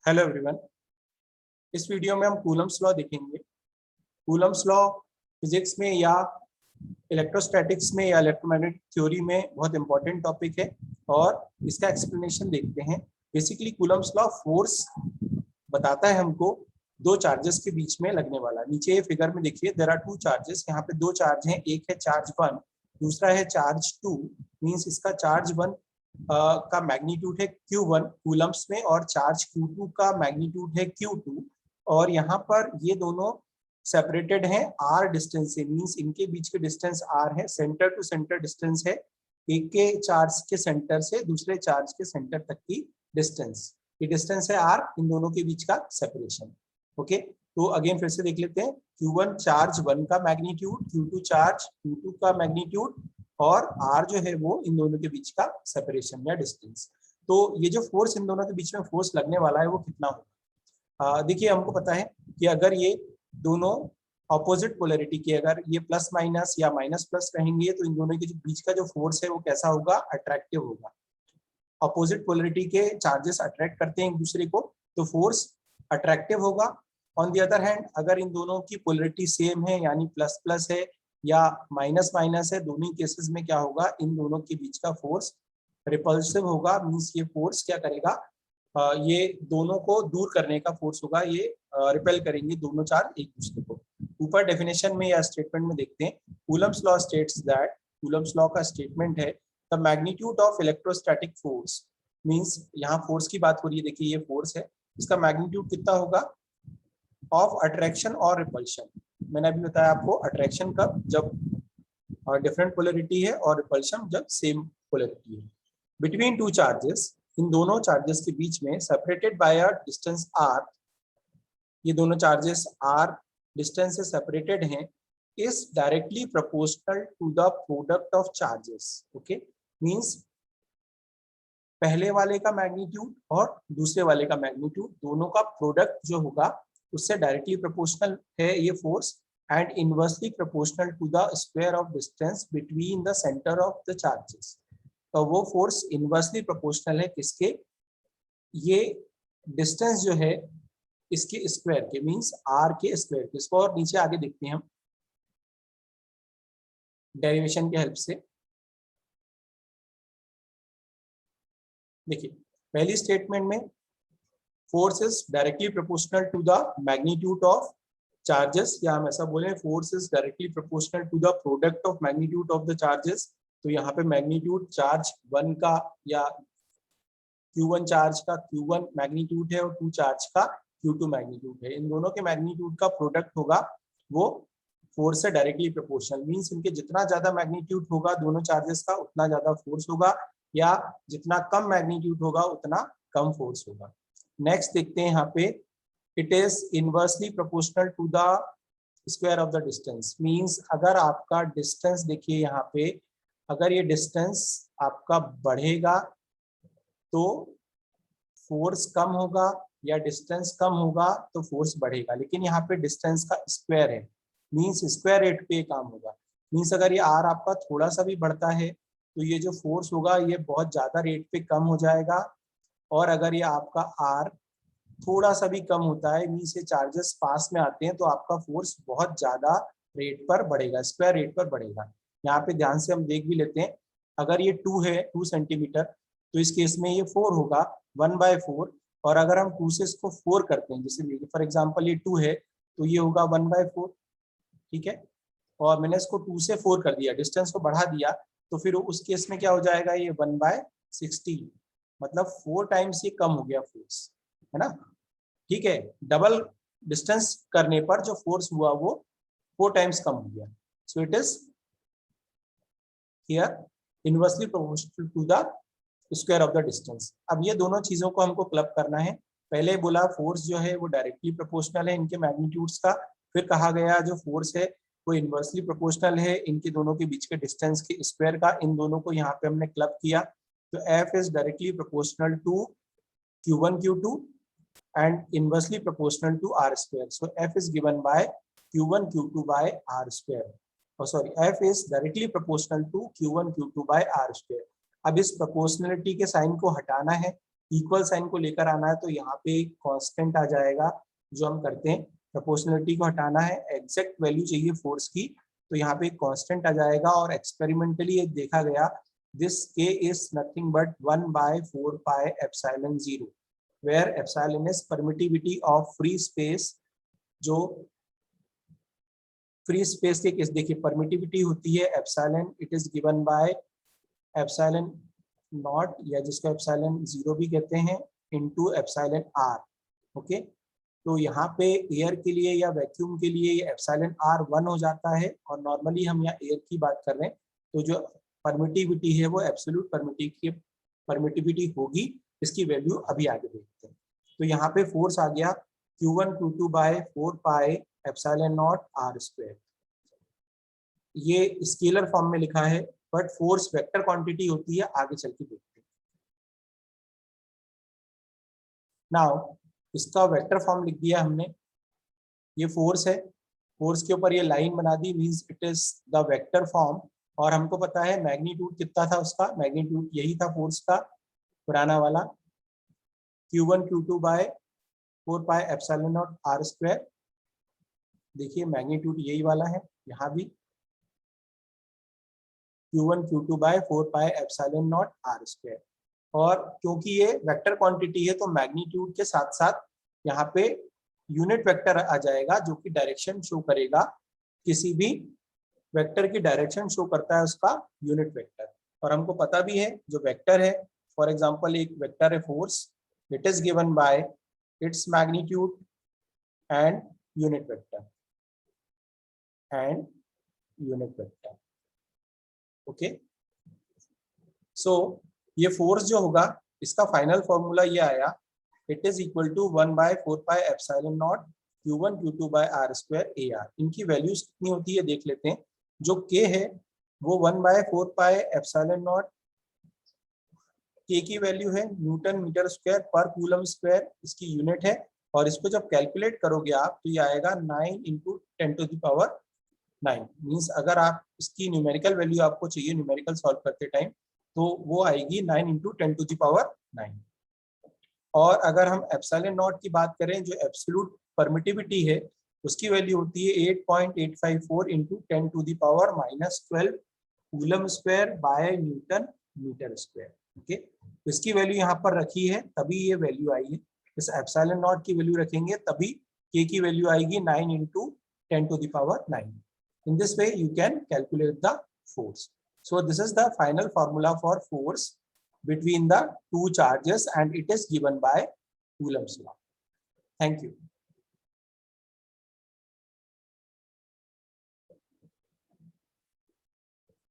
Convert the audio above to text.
Hello everyone. इस video में हम कूलम्स लॉ देखेंगे। कूलम्स लॉ फिजिक्स में या इलेक्ट्रोस्टैटिक्स में या इलेक्ट्रोमैग्नेटिक थ्योरी में बहुत इंपॉर्टेंट टॉपिक है और इसका एक्सप्लेनेशन देखते हैं। बेसिकली कूलम्स लॉ फोर्स बताता है हमको दो चार्जेस के बीच में लगने वाला। नीचे फिगर में देखिए, देयर आर टू चार्जेस। यहाँ पे दो चार्ज हैं, एक है चार्ज 1, दूसरा है चार्ज 2। मींस इसका चार्ज 1 का मैग्नीट्यूड है Q1 कूलम्स में और चार्ज Q2 का मैग्नीट्यूड है Q2। और यहाँ पर ये दोनों सेपरेटेड हैं R डिस्टेंस से। मींस इनके बीच के डिस्टेंस R है, सेंटर टू सेंटर डिस्टेंस है, एक के चार्ज के सेंटर से दूसरे चार्ज के सेंटर तक की डिस्टेंस। ये डिस्टेंस है R, इन दोनों के बीच का सेपरेशन। ओके, तो अगेन फिर से देख लेते हैं। Q1 चार्ज 1 का मैग्नीट्यूड, Q2 चार्ज Q2 का मैग्नीट्यूड और R जो है वो इन दोनों के बीच का सेपरेशन या डिस्टेंस। तो ये जो फोर्स इन दोनों के बीच में फोर्स लगने वाला है वो कितना होगा। देखिए, हमको पता है कि अगर ये दोनों ऑपोजिट पोलैरिटी के, अगर ये प्लस माइनस या माइनस प्लस रहेंगे तो इन दोनों के जो बीच का जो फोर्स है वो कैसा होगा, अट्रैक्टिव होगा। ऑपोजिट पोलैरिटी के चार्जेस अट्रैक्ट करते हैं एक दूसरे को, तो फोर्स अट्रैक्टिव होगा। ऑन द अदर हैंड, अगर इन दोनों की पोलैरिटी सेम है यानी प्लस प्लस है या माइनस माइनस है, दोनों केसेस में क्या होगा, इन दोनों के बीच का फोर्स रिपल्सिव होगा। मींस ये फोर्स क्या करेगा, ये दोनों को दूर करने का फोर्स होगा। ये रिपेल करेंगे दोनों चार्ज एक दूसरे को। ऊपर डेफिनेशन में या स्टेटमेंट में देखते हैं। Coulomb's law states that, Coulomb's law का स्टेटमेंट है, the magnitude of electrostatic force. Means यहाँ फोर्स की बात हो रही है, देखिए ये फोर्स है, इसका मैग्नीट्यूड कितना होगा, ऑफ अट्रैक्शन और रिपल्शन। मैंने अभी बताया आपको, अट्रैक्शन कब, जब डिफरेंट पोलैरिटी है, और रिपल्शन जब सेम पोलैरिटी है। बिटवीन टू चार्जेस, इन दोनों चार्जेस के बीच में, separated by a distance r, ये दोनों चार्जेस r डिस्टेंस से सेपरेटेड हैं, is directly proportional to the product of charges. Okay, means पहले वाले का मैग्नीट्यूड और दूसरे वाले का मैग्नीट्यूड, दोनों का प्रोडक्ट जो होगा उससे डायरेक्टली प्रोपोर्शनल है ये force, and inversely proportional to the square of distance between the centre of the charges. तो वो फोर्स इनवर्सली प्रोपोर्शनल है किसके, ये डिस्टेंस जो है इसके स्क्वायर के, मींस r के स्क्वायर के। इसको और नीचे आगे देखते हैं हम डेरिवेशन के हेल्प से। देखिए, पहली स्टेटमेंट में force is directly proportional to the magnitude of charges, या हम ऐसा बोले force is directly proportional to the product of magnitude of the charges. तो यहाँ पे मैग्नीट्यूड चार्ज 1 का या Q1 चार्ज का Q1 मैग्नीट्यूड है और 2 चार्ज का Q2 मैग्नीट्यूड है। इन दोनों के मैग्नीट्यूड का प्रोडक्ट होगा वो फोर्स से डायरेक्टली प्रोपोर्शनल। मींस इनके जितना ज्यादा मैग्नीट्यूड होगा दोनों चार्जेस का, उतना ज्यादा फोर्स होगा, या जितना कम मैग्नीट्यूड होगा उतना कम फोर्स होगा। नेक्स्ट देखते हैं यहाँ पे, it is inversely proportional to the square of the distance. Means अगर आपका डिस्टेंस, देखिए यहाँ पे, अगर ये डिस्टेंस आपका बढ़ेगा तो फोर्स कम होगा, या डिस्टेंस कम होगा तो फोर्स बढ़ेगा। लेकिन यहाँ पे डिस्टेंस का स्क्वायर है, मींस स्क्वायर रेट पे काम होगा। मींस अगर ये r आपका थोड़ा सा भी बढ़ता है तो ये जो फोर्स होगा ये बहुत ज्यादा रेट पे कम हो जाएगा, और अगर ये आपका r थोड़ा सा भी कम होता है, मींस ये चार्जेस पास में आते हैं, तो आपका फोर्स बहुत ज्यादा रेट पर बढ़ेगा, स्क्वायर रेट पर बढ़ेगा। यहाँ पे ध्यान से हम देख भी लेते हैं, अगर ये 2 है 2 सेंटीमीटर, तो इस केस में ये 4 होगा 1/4। और अगर हम 2 से इसको 4 करते हैं, जैसे फॉर एग्जांपल ये 2 है तो ये होगा 1/4, ठीक है। और मैंने इसको 2 से 4 कर दिया, डिस्टेंस को बढ़ा दिया, तो फिर उस केस में क्या हो जाएगा, ये 1/60, मतलब 4 टाइम्स ये कम हो गया फोर्स, है ना। ठीक है, डबल डिस्टेंस करने पर जो फोर्स हुआ वो 4 टाइम्स कम हो गया। So it is here inversely proportional to the square of the distance. अब ये दोनों चीजों को हमको क्लब करना है। पहले बोला फोर्स जो है वो डायरेक्टली प्रोपोर्शनल है इनके मैग्नीट्यूड्स का, फिर कहा गया जो फोर्स है वो इनवर्सली प्रोपोर्शनल है इनके दोनों के बीच के डिस्टेंस के स्क्वायर का। इन दोनों को यहाँ पे हमने क्लब किया, तो F is directly proportional to Q1 Q2 and inversely proportional to r square. So F is given by Q1 Q2 by r square. Oh sorry, F is directly proportional to Q1 Q2 by r square. अब इस proportionality के sign को हटाना है, equal sign को लेकर आना है तो यहाँ पे एक कांस्टेंट आ जाएगा जो हम करते हैं। प्रोपोर्शनलिटी को हटाना है, एग्जैक्ट वैल्यू चाहिए फोर्स की, तो यहाँ पे एक कांस्टेंट आ जाएगा। और एक्सपेरिमेंटली ये देखा गया, this K is nothing but 1/4 pi epsilon 0, where epsilon is permittivity of free space. जो फ्री स्पेस के केस देखिए परमिटिविटी होती है epsilon, it is given by epsilon naught, या जिसको एप्सिलॉन 0 भी कहते हैं, इनटू एप्सिलॉन आर। ओके, तो यहाँ पे एयर के लिए या वैक्यूम के लिए ये एप्सिलॉन आर 1 हो जाता है, और नॉर्मली हम यहाँ एयर की बात कर रहे हैं तो जो परमिटिविटी है वो एब्सोल्यूट परमिटिविटी होगी। इसकी वैल्यू अभी आगे देखते हैं। तो यहाँ पे फोर्स आ गया Q1 Q2 by 4 pi epsilon naught r square. ये स्केलर फॉर्म में लिखा है, बट फोर्स वेक्टर क्वांटिटी होती है, आगे चल के देखते हैं। नाउ इसका वेक्टर फॉर्म लिख दिया हमने, ये फोर्स है, फोर्स के ऊपर ये लाइन बना दी, means it is the vector form. और हमको पता है मैग्नीट्यूड कितना था उसका, मैग्नीट्यूड यही था फोर्स का पुराना वाला, Q1 Q2 by 4 pi epsilon naught r square. देखिए मैग्नीट्यूड यही वाला है, यहाँ भी Q1 Q2 by 4 pi epsilon naught r square. और क्योंकि ये वेक्टर क्वांटिटी है तो मैग्नीट्यूड के साथ साथ यहाँ पे यूनिट वेक्टर आ जाएगा जो कि डायरेक्शन शो करेगा, किसी भी वेक्टर की डायरेक्शन शो करता है उसका यूनिट वेक्टर। और हमको पता भी है जो वेक्टर है, फॉर एग्जांपल एक वेक्टर है force, it is given by its magnitude and unit vector okay. So ये फोर्स जो होगा इसका फाइनल फॉर्मूला ये आया, it is equal to 1/4 pi epsilon naught Q1 Q2 by R square AR। इनकी values कितनी होती है देख लेते हैं। जो K है वो 1/4 पाई एप्सिलॉन नॉट, K की वैल्यू है न्यूटन मीटर स्क्वायर पर कूलम स्क्वायर, इसकी यूनिट है। और इसको जब कैलकुलेट करोगे आप तो ये आएगा 9 × 10⁹ मीन्स अगर आप इसकी न्यूमेरिकल वैल्यू आपको चाहिए न्यूमेरिकल सॉल्व करते टाइम तो वो आएगी 9 × 10⁹। और अगर हम एप्सिलॉन नॉट की बात करें जो एब्सोल्यूट परमिटिविटी है उसकी वैल्यू होती है 8.854 × 10⁻⁻12 coulomb square by newton metre square. Okay, तो इसकी वैल्यू यहाँ पर रखी है तभी ये वैल्यू आई है। इस एप्सिलॉन नॉट की वैल्यू रखेंगे तभी K की वैल्यू आएगी 9 × 10⁹। In this way you can calculate the force. So this is the final formula for force between the two charges and it is given by Coulomb's law. Thank you.